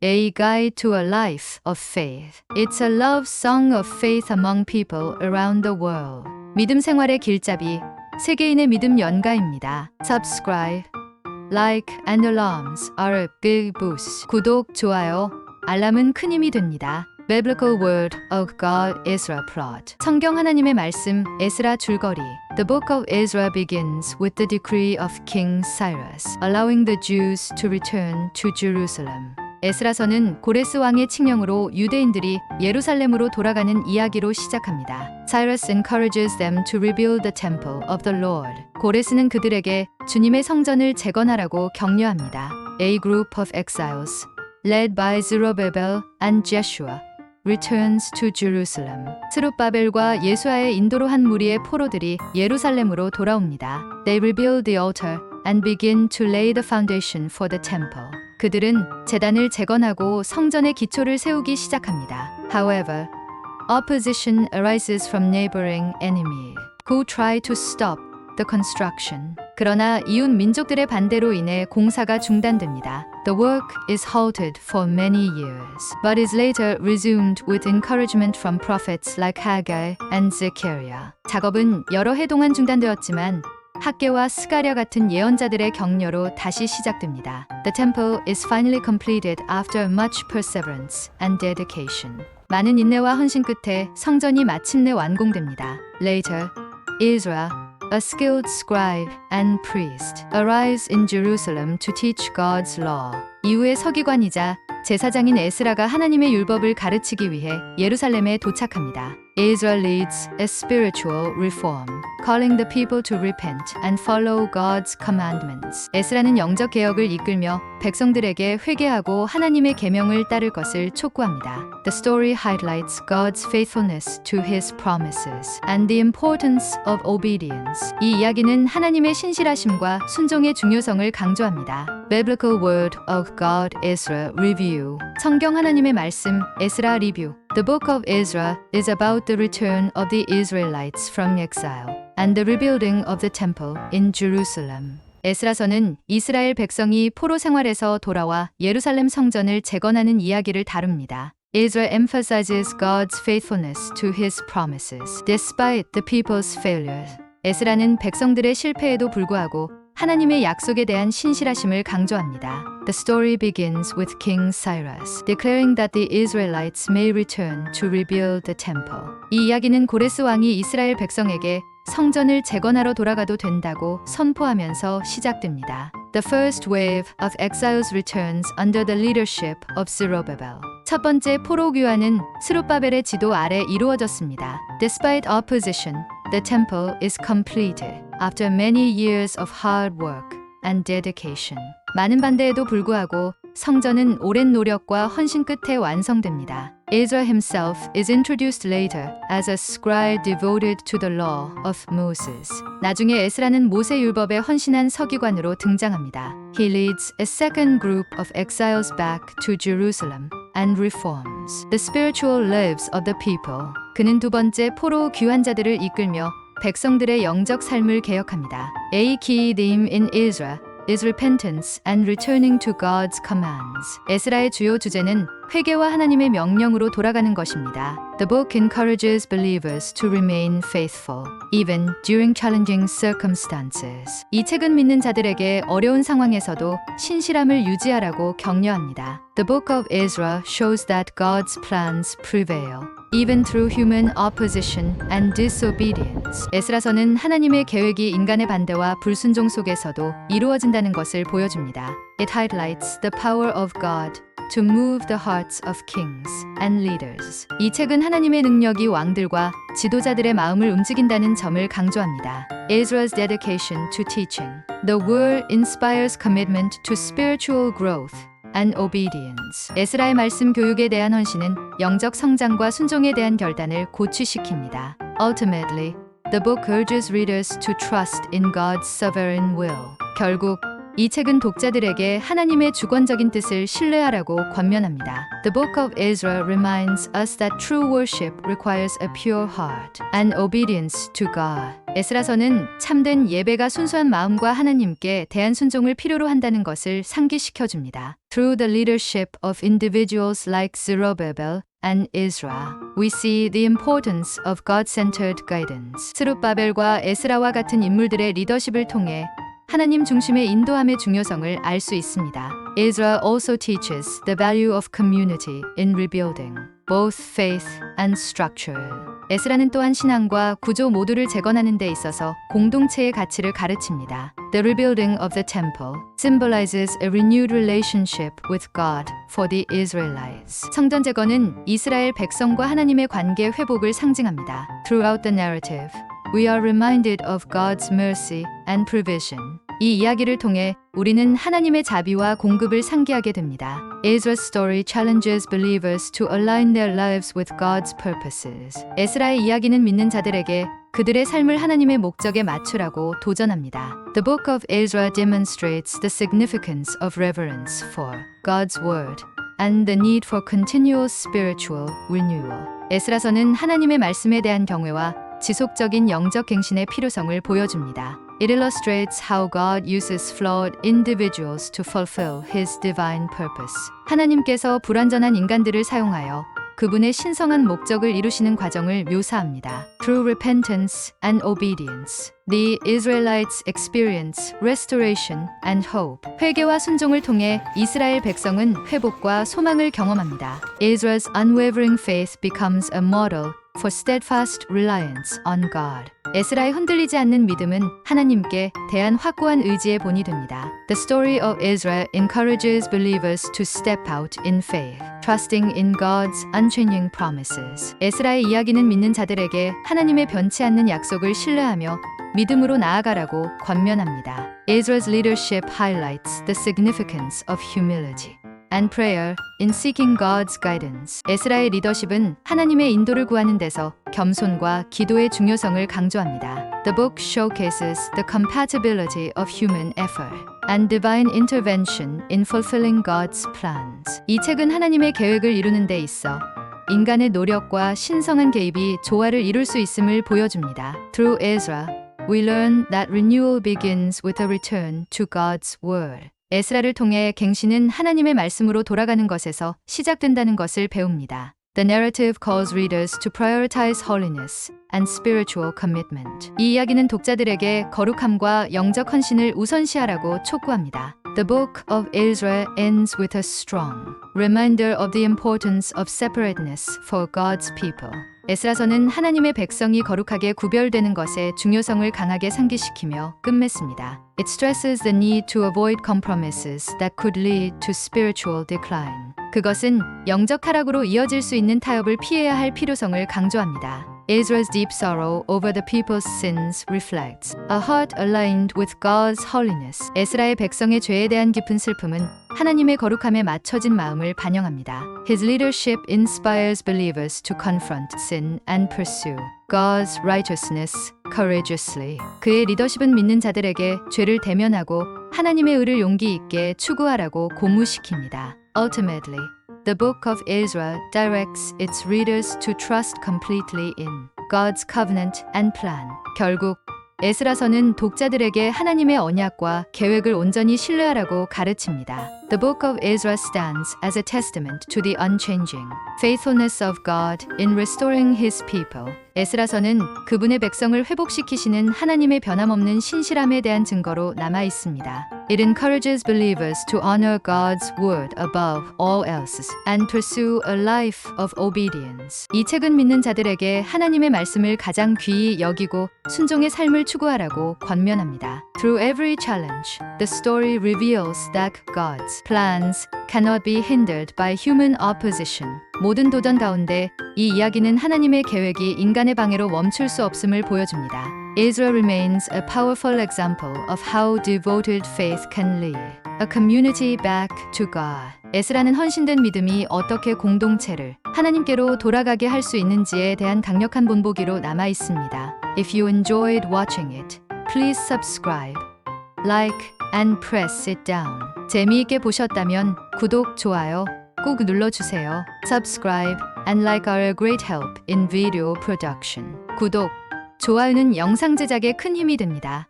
A Guide to a Life of Faith. It's a love song of faith among people around the world. 믿음 생활의 길잡이, 세계인의 믿음 연가입니다. Subscribe, like and alarms are a big boost. 구독, 좋아요, 알람은 큰 힘이 됩니다. Biblical Word of God Ezra Plot. 성경 하나님의 말씀 에스라 줄거리. The book of Ezra begins with the decree of King Cyrus, allowing the Jews to return to Jerusalem. 에스라서는 고레스 왕의 칙령으로 유대인들이 예루살렘으로 돌아가는 이야기로 시작합니다. Cyrus encourages them to rebuild the temple of the Lord. 고레스는 그들에게 주님의 성전을 재건하라고 격려합니다. A group of exiles, led by Zerubbabel and Jeshua, returns to Jerusalem. 스룹바벨과 예수아의 인도로 한 무리의 포로들이 예루살렘으로 돌아옵니다. They rebuild the altar and begin to lay the foundation for the temple. 그들은 제단을 재건하고 성전의 기초를 세우기 시작합니다. However, opposition arises from neighboring enemies who try to stop the construction. 그러나 이웃 민족들의 반대로 인해 공사가 중단됩니다. The work is halted for many years, but is later resumed with encouragement from prophets like Haggai and Zechariah. 작업은 여러 해 동안 중단되었지만 학개와 스가랴 같은 예언자들의 격려로 다시 시작됩니다. The temple is finally completed after much perseverance and dedication. 많은 인내와 헌신 끝에 성전이 마침내 완공됩니다. Later, Ezra, a skilled scribe and priest, arrives in Jerusalem to teach God's law. 이후에 서기관이자 제사장인 에스라가 하나님의 율법을 가르치기 위해 예루살렘에 도착합니다. Ezra leads a spiritual reform, calling the people to repent and follow God's commandments. 에스라는 영적 개혁을 이끌며 백성들에게 회개하고 하나님의 계명을 따를 것을 촉구합니다. The story highlights God's faithfulness to His promises and the importance of obedience. 이 이야기는 하나님의 신실하심과 순종의 중요성을 강조합니다. Biblical Word of God Ezra Review. 성경 하나님의 말씀 에스라 리뷰. The book of Ezra is about the return of the Israelites from exile and the rebuilding of the temple in Jerusalem. 에스라서는 이스라엘 백성이 포로 생활에서 돌아와 예루살렘 성전을 재건하는 이야기를 다룹니다. Ezra emphasizes God's faithfulness to His promises, despite the people's failures. 에스라는 백성들의 실패에도 불구하고 하나님의 약속에 대한 신실하심을 강조합니다. The story begins with King Cyrus, declaring that the Israelites may return to rebuild the temple. 이 이야기는 고레스 왕이 이스라엘 백성에게 성전을 재건하러 돌아가도 된다고 선포하면서 시작됩니다. The first wave of exiles returns under the leadership of Zerubbabel. 첫 번째 포로 귀환은 스룹바벨의 지도 아래 이루어졌습니다. Despite opposition, the temple is completed after many years of hard work and dedication. 많은 반대에도 불구하고 성전은 오랜 노력과 헌신 끝에 완성됩니다. Ezra himself is introduced later as a scribe devoted to the law of Moses. 나중에 에스라는 모세 율법에 헌신한 서기관으로 등장합니다. He leads a second group of exiles back to Jerusalem and reforms the spiritual lives of the people. 그는 두 번째 포로 귀환자들을 이끌며 백성들의 영적 삶을 개혁합니다. A key theme in Ezra is repentance and returning to God's commands. 에스라의 주요 주제는 회개와 하나님의 명령으로 돌아가는 것입니다. The book encourages believers to remain faithful, even during challenging circumstances. 이 책은 믿는 자들에게 어려운 상황에서도 신실함을 유지하라고 격려합니다. The book of Ezra shows that God's plans prevail, even through human opposition and disobedience. 에스라서는 하나님의 계획이 인간의 반대와 불순종 속에서도 이루어진다는 것을 보여줍니다. It highlights the power of God to move the hearts of kings and leaders. 이 책은 하나님의 능력이 왕들과 지도자들의 마음을 움직인다는 점을 강조합니다. Ezra's dedication to teaching. The word inspires commitment to spiritual growth and obedience. 에스라의 말씀 교육에 대한 헌신은 영적 성장과 순종에 대한 결단을 고취시킵니다. Ultimately, the book urges readers to trust in God's sovereign will. 결국 이 책은 독자들에게 하나님의 주권적인 뜻을 신뢰하라고 권면합니다. The book of Ezra reminds us that true worship requires a pure heart and obedience to God. 에스라서는 참된 예배가 순수한 마음과 하나님께 대한 순종을 필요로 한다는 것을 상기시켜 줍니다. Through the leadership of individuals like Zerubbabel and Ezra, we see the importance of God-centered guidance. 스룹바벨과 에스라와 같은 인물들의 리더십을 통해 하나님 중심의 인도함의 중요성을 알 수 있습니다. Ezra also teaches the value of community in rebuilding both faith and structure. 에스라는 또한 신앙과 구조 모두를 재건하는 데 있어서 공동체의 가치를 가르칩니다. The rebuilding of the temple symbolizes a renewed relationship with God for the Israelites. 성전 재건은 이스라엘 백성과 하나님의 관계 회복을 상징합니다. Throughout the narrative, we are reminded of God's mercy and provision. 이 이야기를 통해 우리는 하나님의 자비와 공급을 상기하게 됩니다. Ezra's story challenges believers to align their lives with God's purposes. 에스라의 이야기는 믿는 자들에게 그들의 삶을 하나님의 목적에 맞추라고 도전합니다. The book of Ezra demonstrates the significance of reverence for God's word and the need for continual spiritual renewal. 에스라서는 하나님의 말씀에 대한 경외와 지속적인 영적 갱신의 필요성을 보여줍니다. It illustrates how God uses flawed individuals to fulfill His divine purpose. 하나님께서 불완전한 인간들을 사용하여 그분의 신성한 목적을 이루시는 과정을 묘사합니다. Through repentance and obedience, the Israelites experience restoration and hope. 회개와 순종을 통해 이스라엘 백성은 회복과 소망을 경험합니다. Ezra's unwavering faith becomes a model for steadfast reliance on God. 에스라의 흔들리지 않는 믿음은 하나님께 대한 확고한 의지의 본이 됩니다. The story of Ezra encourages believers to step out in faith, trusting in God's unchanging promises. 에스라의 이야기는 믿는 자들에게 하나님의 변치 않는 약속을 신뢰하며 믿음으로 나아가라고 권면합니다. Ezra's leadership highlights the significance of humility and prayer in seeking God's guidance. 에스라의 리더십은 하나님의 인도를 구하는 데서 겸손과 기도의 중요성을 강조합니다. The book showcases the compatibility of human effort and divine intervention in fulfilling God's plans. 이 책은 하나님의 계획을 이루는 데 있어 인간의 노력과 신성한 개입이 조화를 이룰 수 있음을 보여줍니다. Through Ezra, we learn that renewal begins with a return to God's word. 에스라를 통해 갱신은 하나님의 말씀으로 돌아가는 것에서 시작된다는 것을 배웁니다. The narrative calls readers to prioritize holiness and spiritual commitment. 이 이야기는 독자들에게 거룩함과 영적 헌신을 우선시하라고 촉구합니다. The book of Ezra ends with a strong reminder of the importance of separateness for God's people. 에스라서는 하나님의 백성이 거룩하게 구별되는 것의 중요성을 강하게 상기시키며 끝맺습니다. It stresses the need to avoid compromises that could lead to spiritual decline. 그것은 영적 하락으로 이어질 수 있는 타협을 피해야 할 필요성을 강조합니다. Ezra's deep sorrow over the people's sins reflects a heart aligned with God's holiness. 에스라의 백성의 죄에 대한 깊은 슬픔은 하나님의 거룩함에 맞춰진 마음을 반영합니다. His leadership inspires believers to confront sin and pursue God's righteousness courageously. 그의 리더십은 믿는 자들에게 죄를 대면하고 하나님의 의를 용기 있게 추구하라고 고무시킵니다. Ultimately, the book of Ezra directs its readers to trust completely in God's covenant and plan. 결국 에스라서는 독자들에게 하나님의 언약과 계획을 온전히 신뢰하라고 가르칩니다. The book of Ezra stands as a testament to the unchanging faithfulness of God in restoring His people. 에스라서는 그분의 백성을 회복시키시는 하나님의 변함없는 신실함에 대한 증거로 남아 있습니다. It encourages believers to honor God's word above all else and pursue a life of obedience. 이 책은 믿는 자들에게 하나님의 말씀을 가장 귀히 여기고 순종의 삶을 추구하라고 권면합니다. Through every challenge, the story reveals that God's plans cannot be hindered by human opposition. 모든 도전 가운데 이 이야기는 하나님의 계획이 인간의 방해로 멈출 수 없음을 보여줍니다. Ezra remains a powerful example of how devoted faith can lead a community back to God. 에스라는 헌신된 믿음이 어떻게 공동체를 하나님께로 돌아가게 할 수 있는지에 대한 강력한 본보기로 남아 있습니다. If you enjoyed watching it, please subscribe, like, and press it down. 재미있게 보셨다면 구독, 좋아요 꼭 눌러주세요. Subscribe and like are a great help in video production. 구독, 좋아요는 영상 제작에 큰 힘이 됩니다.